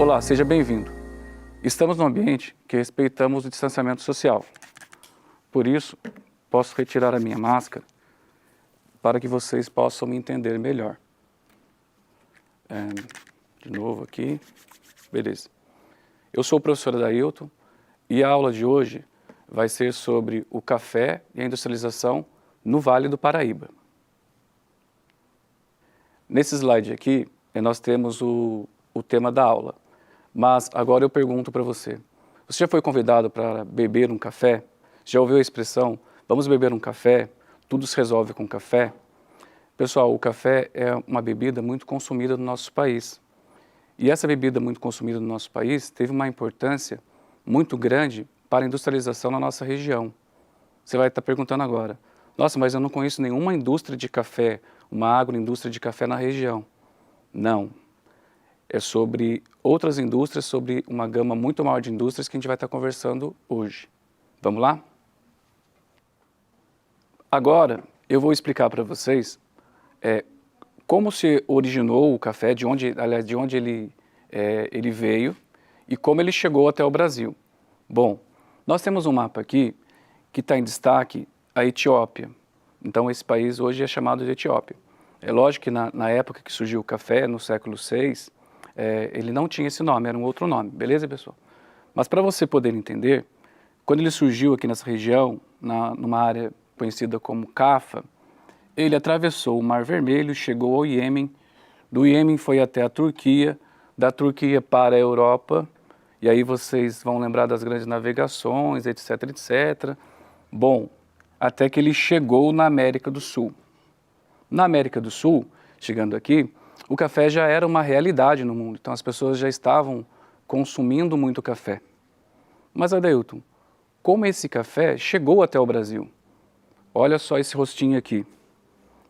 Olá, seja bem-vindo. Estamos num ambiente que respeitamos o distanciamento social. Por isso, posso retirar a minha máscara para que vocês possam me entender melhor. De novo aqui. Beleza. Eu sou o professor Adailton e a aula de hoje vai ser sobre o café e a industrialização no Vale do Paraíba. Nesse slide aqui, nós temos o tema da aula. Mas agora eu pergunto para você. Você já foi convidado para beber um café? Já ouviu a expressão, vamos beber um café, tudo se resolve com café? Pessoal, o café é uma bebida muito consumida no nosso país. E essa bebida muito consumida no nosso país teve uma importância muito grande para a industrialização na nossa região. Você vai estar perguntando agora, nossa, mas eu não conheço nenhuma indústria de café, uma agroindústria de café na região. Não. É sobre outras indústrias, sobre uma gama muito maior de indústrias que a gente vai estar conversando hoje. Vamos lá? Agora, eu vou explicar para vocês como se originou o café, de onde ele veio e como ele chegou até o Brasil. Bom, nós temos um mapa aqui que está em destaque a Etiópia. Então, esse país hoje é chamado de Etiópia. É lógico que na época que surgiu o café, no século VI, ele não tinha esse nome, era um outro nome, beleza, pessoal? Mas para você poder entender, quando ele surgiu aqui nessa região, numa área conhecida como Cafa, ele atravessou o Mar Vermelho, chegou ao Iêmen, do Iêmen foi até a Turquia, da Turquia para a Europa, e aí vocês vão lembrar das grandes navegações, etc, etc. Bom, até que ele chegou na América do Sul. Na América do Sul, chegando aqui, o café já era uma realidade no mundo, então as pessoas já estavam consumindo muito café. Mas, Adailton, como esse café chegou até o Brasil? Olha só esse rostinho aqui,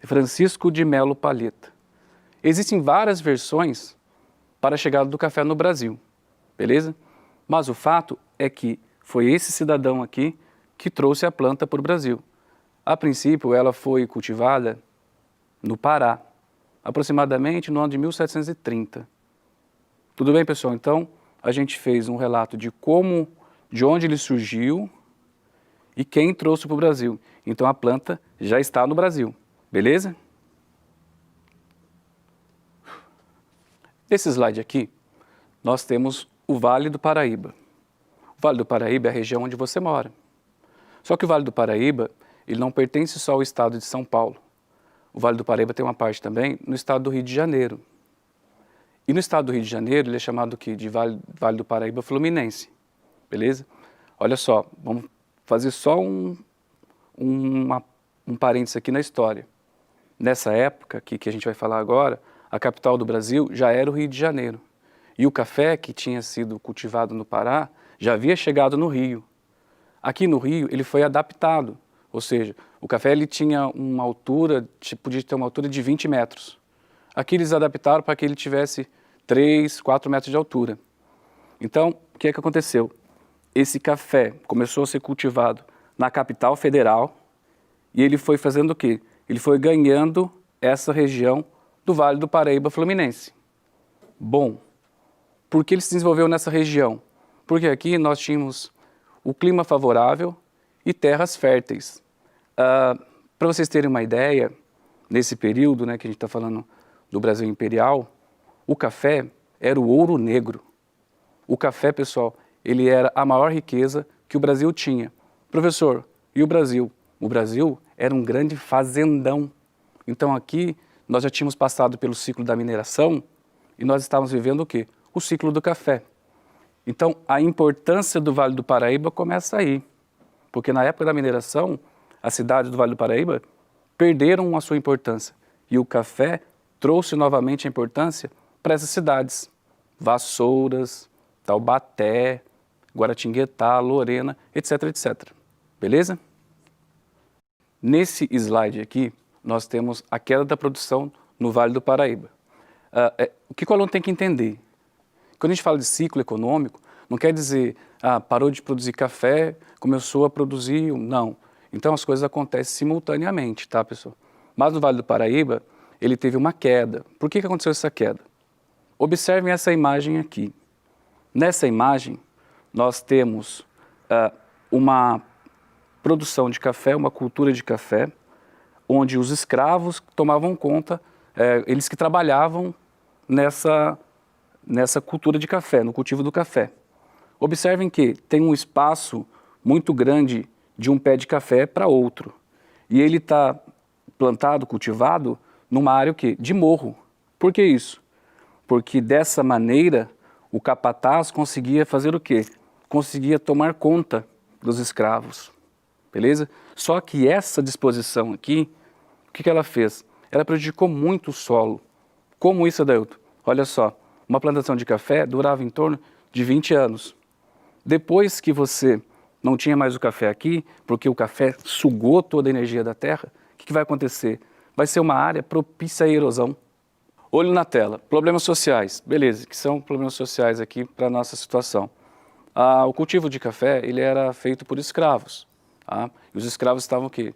Francisco de Melo Palheta. Existem várias versões para a chegada do café no Brasil, beleza? Mas o fato é que foi esse cidadão aqui que trouxe a planta para o Brasil. A princípio, ela foi cultivada no Pará, aproximadamente no ano de 1730. Tudo bem, pessoal? Então, a gente fez um relato de onde ele surgiu e quem trouxe para o Brasil. Então, a planta já está no Brasil, beleza? Nesse slide aqui, nós temos o Vale do Paraíba. O Vale do Paraíba é a região onde você mora. Só que o Vale do Paraíba, ele não pertence só ao estado de São Paulo. O Vale do Paraíba tem uma parte também no estado do Rio de Janeiro. E no estado do Rio de Janeiro, ele é chamado aqui de Vale do Paraíba Fluminense. Beleza? Olha só, vamos fazer só um parênteses aqui na história. Nessa época que a gente vai falar agora, a capital do Brasil já era o Rio de Janeiro. E o café que tinha sido cultivado no Pará já havia chegado no Rio. Aqui no Rio, ele foi adaptado. Ou seja, o café ele tinha uma altura, podia ter uma altura de 20 metros. Aqui eles adaptaram para que ele tivesse 3, 4 metros de altura. Então, o que é que aconteceu? Esse café começou a ser cultivado na capital federal e ele foi fazendo o quê? Ele foi ganhando essa região do Vale do Paraíba Fluminense. Bom, por que ele se desenvolveu nessa região? Porque aqui nós tínhamos o clima favorável e terras férteis. Para vocês terem uma ideia, nesse período que a gente está falando do Brasil Imperial, o café era o ouro negro. O café, pessoal, ele era a maior riqueza que o Brasil tinha. Professor, e o Brasil? O Brasil era um grande fazendão. Então aqui nós já tínhamos passado pelo ciclo da mineração e nós estávamos vivendo o quê? O ciclo do café. Então a importância do Vale do Paraíba começa aí. Porque na época da mineração, as cidades do Vale do Paraíba perderam a sua importância. E o café trouxe novamente a importância para essas cidades. Vassouras, Taubaté, Guaratinguetá, Lorena, etc, etc. Beleza? Nesse slide aqui, nós temos a queda da produção no Vale do Paraíba. O que o aluno tem que entender? Quando a gente fala de ciclo econômico, não quer dizer, parou de produzir café, começou a produzir, não. Então as coisas acontecem simultaneamente, tá, pessoal? Mas no Vale do Paraíba, ele teve uma queda. Por que aconteceu essa queda? Observem essa imagem aqui. Nessa imagem, nós temos uma produção de café, uma cultura de café, onde os escravos tomavam conta, eles que trabalhavam nessa cultura de café, no cultivo do café. Observem que tem um espaço muito grande de um pé de café para outro. E ele está plantado, cultivado, numa área o quê? De morro. Por que isso? Porque dessa maneira o capataz conseguia fazer o quê? Conseguia tomar conta dos escravos. Beleza? Só que essa disposição aqui, o que ela fez? Ela prejudicou muito o solo. Como isso, Adailton? Olha só, uma plantação de café durava em torno de 20 anos. Depois que você não tinha mais o café aqui, porque o café sugou toda a energia da terra, o que vai acontecer? Vai ser uma área propícia à erosão. Olho na tela, problemas sociais. Beleza, que são problemas sociais aqui para a nossa situação. O cultivo de café, ele era feito por escravos. Tá? E os escravos estavam o quê?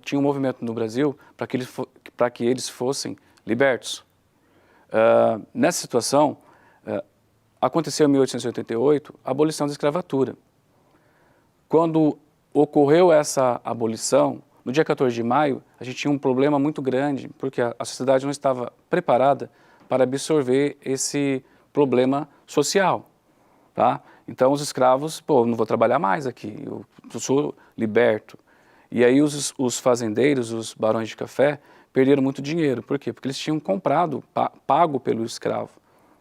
Tinha um movimento no Brasil para que eles fossem libertos. Nessa situação, aconteceu em 1888 a abolição da escravatura. Quando ocorreu essa abolição, no dia 14 de maio, a gente tinha um problema muito grande, porque a sociedade não estava preparada para absorver esse problema social. Tá? Então os escravos, não vou trabalhar mais aqui, eu sou liberto. E aí os fazendeiros, os barões de café, perderam muito dinheiro. Por quê? Porque eles tinham comprado, pago pelo escravo.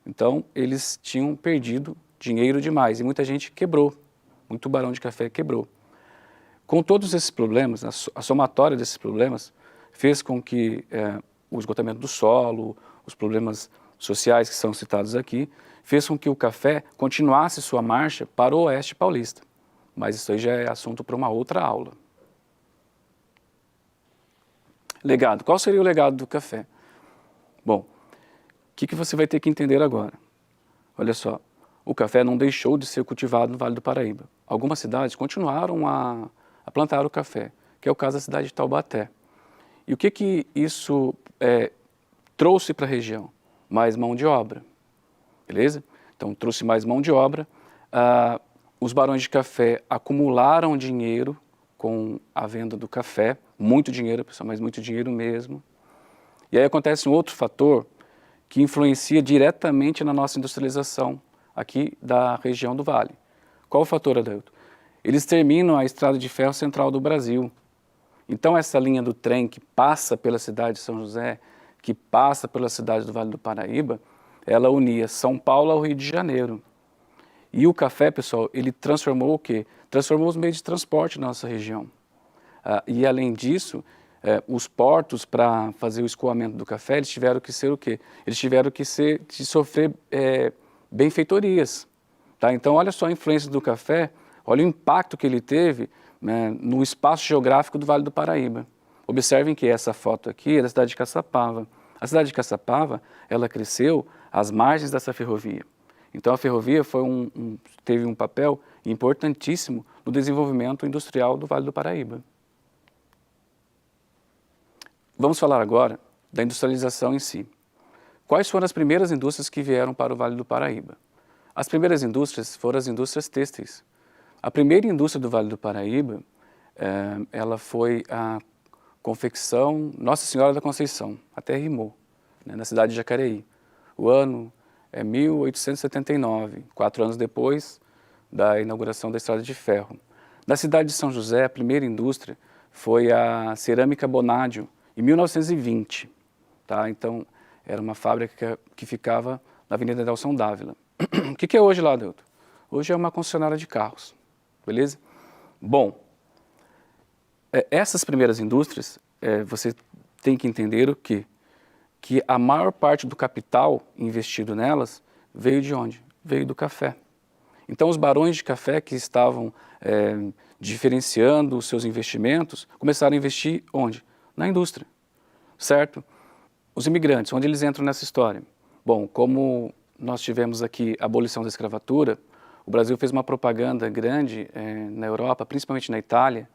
Então eles tinham perdido dinheiro demais e muita gente quebrou, muito barão de café quebrou. Com todos esses problemas, a somatória desses problemas fez com que o esgotamento do solo, os problemas sociais que são citados aqui, fez com que o café continuasse sua marcha para o oeste paulista. Mas isso aí já é assunto para uma outra aula. Legado. Qual seria o legado do café? Bom, o que você vai ter que entender agora? Olha só, o café não deixou de ser cultivado no Vale do Paraíba. Algumas cidades continuaram a plantar o café, que é o caso da cidade de Taubaté. E o que isso trouxe para a região? Mais mão de obra, beleza? Então trouxe mais mão de obra, os barões de café acumularam dinheiro com a venda do café, muito dinheiro, pessoal, mas muito dinheiro mesmo. E aí acontece um outro fator que influencia diretamente na nossa industrialização aqui da região do Vale. Qual o fator, Adailton? Eles terminam a estrada de ferro central do Brasil. Então essa linha do trem que passa pela cidade de São José, que passa pela cidade do Vale do Paraíba, ela unia São Paulo ao Rio de Janeiro. E o café, pessoal, ele transformou o quê? Transformou os meios de transporte na nossa região. E além disso, os portos para fazer o escoamento do café, eles tiveram que ser o quê? Eles tiveram que sofrer benfeitorias. Tá? Então olha só a influência do café, olha o impacto que ele teve, né, no espaço geográfico do Vale do Paraíba. Observem que essa foto aqui é da cidade de Caçapava. A cidade de Caçapava, ela cresceu às margens dessa ferrovia. Então a ferrovia teve um papel importantíssimo no desenvolvimento industrial do Vale do Paraíba. Vamos falar agora da industrialização em si. Quais foram as primeiras indústrias que vieram para o Vale do Paraíba? As primeiras indústrias foram as indústrias têxteis. A primeira indústria do Vale do Paraíba, ela foi a confecção Nossa Senhora da Conceição, até rimou, né, na cidade de Jacareí. O ano é 1879, 4 anos depois da inauguração da Estrada de Ferro. Na cidade de São José, a primeira indústria foi a Cerâmica Bonádio, em 1920. Tá? Então, era uma fábrica que ficava na Avenida Nelson Dávila. O que é hoje lá, Adailton? Hoje é uma concessionária de carros, beleza? Bom, essas primeiras indústrias, você tem que entender o quê? Que a maior parte do capital investido nelas veio de onde? Veio do café. Então os barões de café que estavam diferenciando os seus investimentos, começaram a investir onde? Na indústria, certo? Os imigrantes, onde eles entram nessa história? Bom, como nós tivemos aqui a abolição da escravatura, o Brasil fez uma propaganda grande na Europa, principalmente na Itália,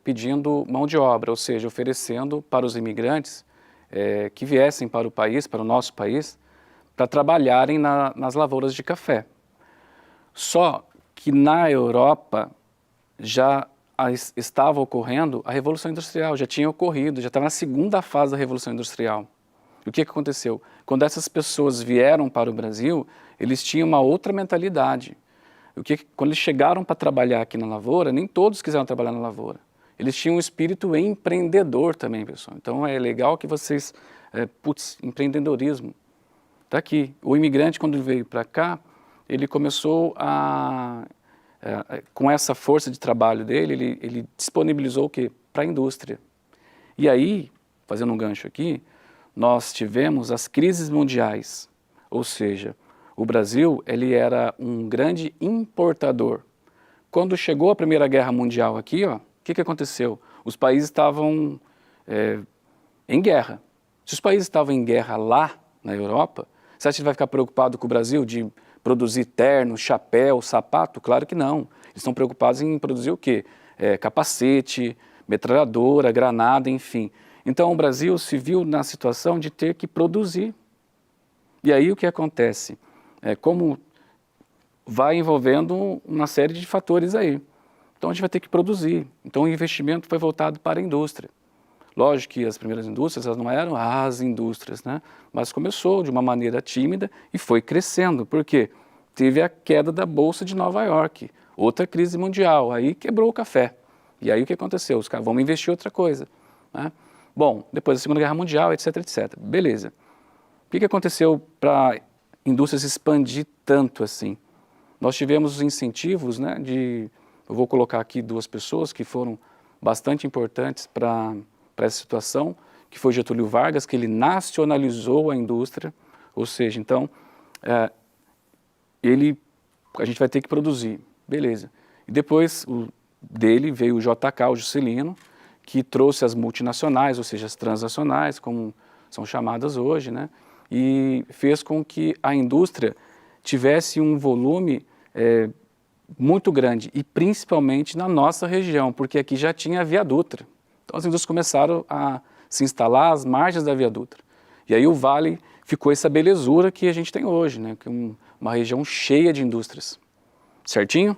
pedindo mão de obra, ou seja, oferecendo para os imigrantes que viessem para o país, para o nosso país, para trabalharem nas lavouras de café. Só que na Europa já estava ocorrendo a Revolução Industrial, já tinha ocorrido, já estava na segunda fase da Revolução Industrial. E o que aconteceu? Quando essas pessoas vieram para o Brasil, eles tinham uma outra mentalidade. Quando eles chegaram para trabalhar aqui na lavoura, nem todos quiseram trabalhar na lavoura. Eles tinham um espírito empreendedor também, pessoal. Então é legal que vocês... empreendedorismo. Está aqui. O imigrante, quando veio para cá, ele começou com essa força de trabalho dele, ele disponibilizou o quê? Para a indústria. E aí, fazendo um gancho aqui, nós tivemos as crises mundiais, ou seja, o Brasil ele era um grande importador. Quando chegou a Primeira Guerra Mundial aqui, ó, o que aconteceu? Os países estavam em guerra. Se os países estavam em guerra lá na Europa, você acha que vai ficar preocupado com o Brasil de produzir terno, chapéu, sapato? Claro que não. Eles estão preocupados em produzir o quê? Capacete, metralhadora, granada, enfim. Então o Brasil se viu na situação de ter que produzir. E aí o que acontece? Como vai envolvendo uma série de fatores aí. Então a gente vai ter que produzir. Então o investimento foi voltado para a indústria. Lógico que as primeiras indústrias elas não eram as indústrias, né? Mas começou de uma maneira tímida e foi crescendo. Por quê? Teve a queda da Bolsa de Nova York, outra crise mundial, aí quebrou o café. E aí o que aconteceu? Os caras vão investir em outra coisa, né? Bom, depois da Segunda Guerra Mundial, etc, etc. Beleza. O que aconteceu para a indústria se expandir tanto assim? Nós tivemos incentivos, né, eu vou colocar aqui duas pessoas que foram bastante importantes para essa situação, que foi Getúlio Vargas, que ele nacionalizou a indústria, ou seja, então, a gente vai ter que produzir, beleza. E depois dele veio o JK, o Juscelino, que trouxe as multinacionais, ou seja, as transnacionais, como são chamadas hoje, né, e fez com que a indústria tivesse um volume muito grande, e principalmente na nossa região, porque aqui já tinha a Via Dutra. Então as indústrias começaram a se instalar às margens da Via Dutra. E aí o Vale ficou essa belezura que a gente tem hoje, né? Que é uma região cheia de indústrias. Certinho?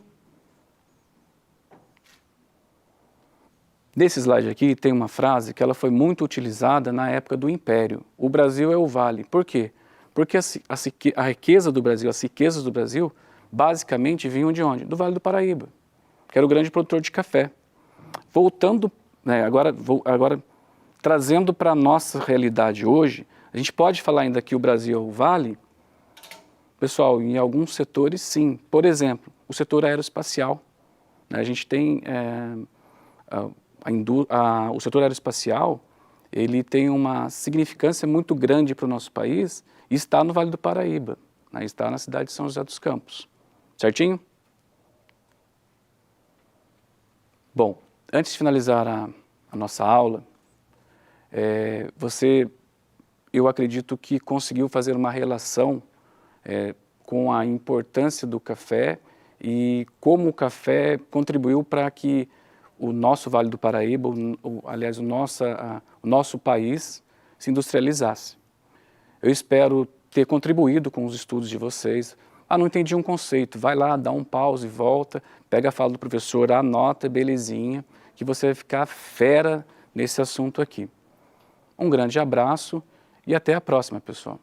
Nesse slide aqui tem uma frase que ela foi muito utilizada na época do Império. O Brasil é o Vale. Por quê? Porque a riqueza do Brasil, as riquezas do Brasil, basicamente vinham de onde? Do Vale do Paraíba, que era o grande produtor de café. Voltando, né, agora trazendo para a nossa realidade hoje, a gente pode falar ainda que o Brasil é o Vale? Pessoal, em alguns setores sim. Por exemplo, o setor aeroespacial. A gente tem o setor aeroespacial, ele tem uma significância muito grande para o nosso país e está no Vale do Paraíba, né, está na cidade de São José dos Campos. Certinho? Bom, antes de finalizar a nossa aula, eu acredito que conseguiu fazer uma relação com a importância do café e como o café contribuiu para que o nosso Vale do Paraíba, aliás, o nosso país se industrializasse. Eu espero ter contribuído com os estudos de vocês. Não entendi um conceito, vai lá, dá um pause, volta, pega a fala do professor, anota, belezinha, que você vai ficar fera nesse assunto aqui. Um grande abraço e até a próxima, pessoal.